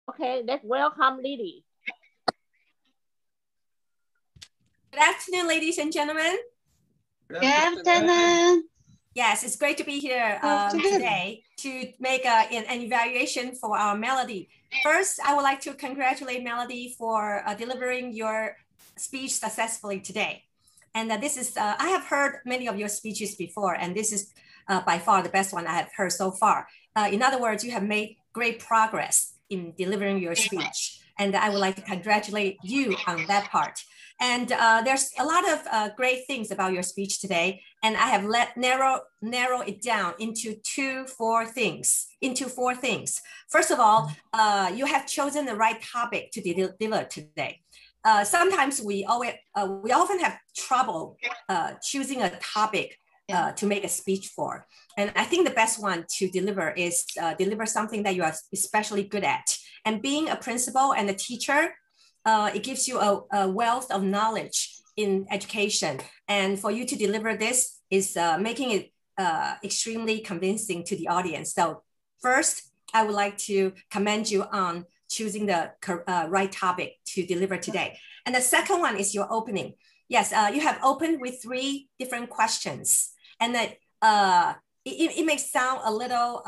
Okay, let's welcome Lily. Good afternoon, ladies and gentlemen. Good afternoon. Yes, it's great to be here today to make an evaluation for our Melody. First, I would like to congratulate Melody for delivering your speech successfully today. And this is, I have heard many of your speeches before, and this is by far the best one I have heard so far. In other words, you have made great progress in delivering your speech. And I would like to congratulate you on that part. And there's a lot of great things about your speech today. And I have narrow it down into four things. First of all, you have chosen the right topic to deliver today. Sometimes we often have trouble choosing a topic to make a speech for. And I think the best one to deliver is deliver something that you are especially good at. And being a principal and a teacher, it gives you a wealth of knowledge in education. And for you to deliver this is making it extremely convincing to the audience. So first, I would like to commend you on choosing the right topic to deliver today. And the second one is your opening. Yes, you have opened with 3 different questions. And that it may sound a little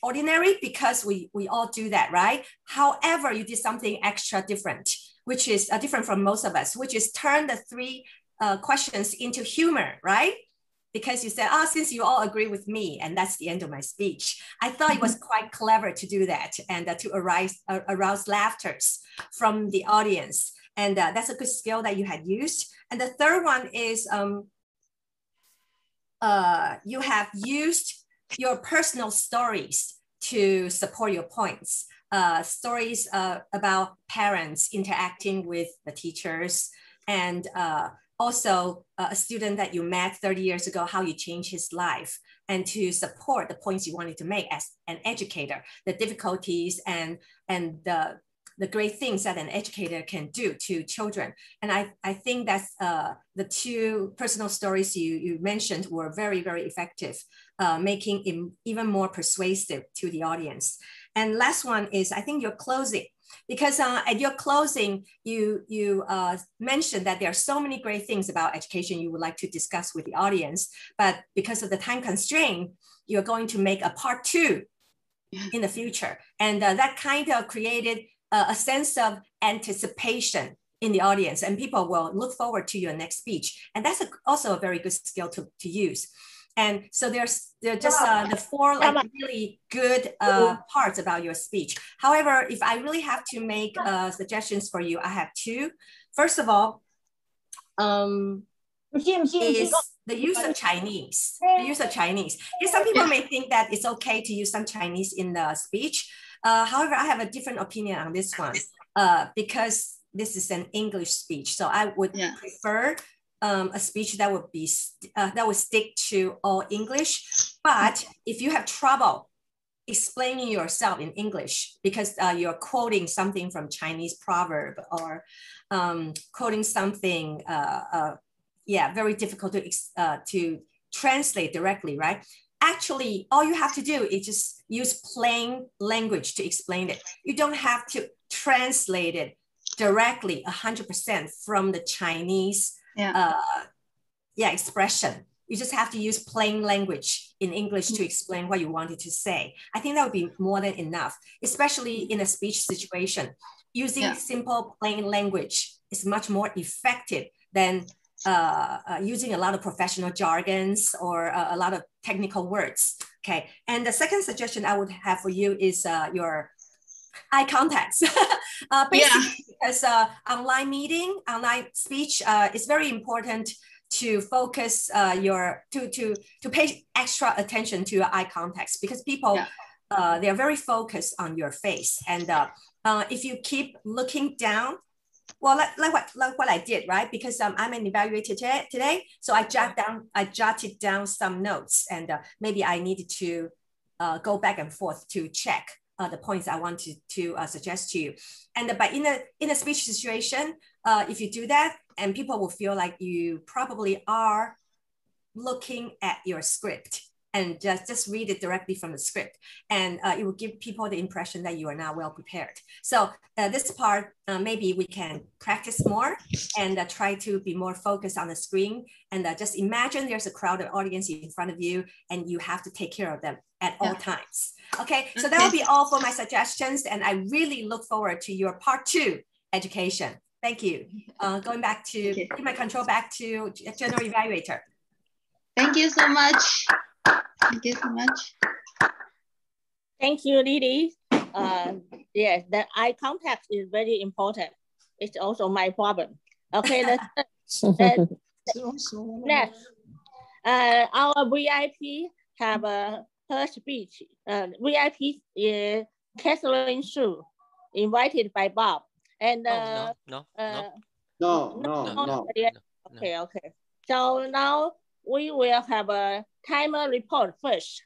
ordinary because we all do that, right? However, you did something extra different, which is different from most of us, which is turn the 3 questions into humor, right? Because you said, oh, since you all agree with me, and that's the end of my speech. I thought it was quite clever to do that and to arouse laughter from the audience. And that's a good skill that you had used. And the third one is you have used your personal stories to support your points. Stories about parents interacting with the teachers, and also a student that you met 30 years ago, how you changed his life, and to support the points you wanted to make as an educator, the difficulties and the great things that an educator can do to children. And I think that's the 2 personal stories you mentioned were very, very effective, making it even more persuasive to the audience. And last one is, I think, your closing. Because at your closing, you mentioned that there are so many great things about education you would like to discuss with the audience, but because of the time constraint, you're going to make a part 2 in the future. And that kind of created a sense of anticipation in the audience, and people will look forward to your next speech. And that's also a very good skill to use. And so there are just the 4 like really good parts about your speech. However, if I really have to make suggestions for you, I have 2. First of all, is the use of Chinese. Yes, some people may think that it's okay to use some Chinese in the speech. However, I have a different opinion on this one because this is an English speech. So I would prefer a speech that would be that would stick to all English. But if you have trouble explaining yourself in English because you're quoting something from Chinese proverb or quoting something, very difficult to translate directly, right? Actually, all you have to do is just use plain language to explain it. You don't have to translate it directly 100% from the Chinese expression. You just have to use plain language in English to explain what you wanted to say. I think that would be more than enough, especially in a speech situation. Using simple, plain language is much more effective than using a lot of professional jargons or a lot of technical words. Okay, and the second suggestion I would have for you is your eye contacts. Basically, because online speech, it's very important to focus to pay extra attention to your eye contacts, because people they are very focused on your face, and if you keep looking down, well, like what I did, right? Because I'm an evaluator today, so I jotted down some notes, and maybe I needed to go back and forth to check the points I wanted to suggest to you. And but in a speech situation, if you do that, and people will feel like you probably are looking at your script and just read it directly from the script. And it will give people the impression that you are now well prepared. So this part, maybe we can practice more and try to be more focused on the screen. And just imagine there's a crowded audience in front of you and you have to take care of them at all times. Okay, so that will be all for my suggestions. And I really look forward to your part 2 education. Thank you. Going back to, give my control back to General Evaluator. Thank you so much. Thank you so much. Thank you, Lily. Yes, the eye contact is very important. It's also my problem. Okay, next, our VIP have her speech. VIP is Catherine Shu, invited by Bob. And no. Okay. So now we will have a timer report first.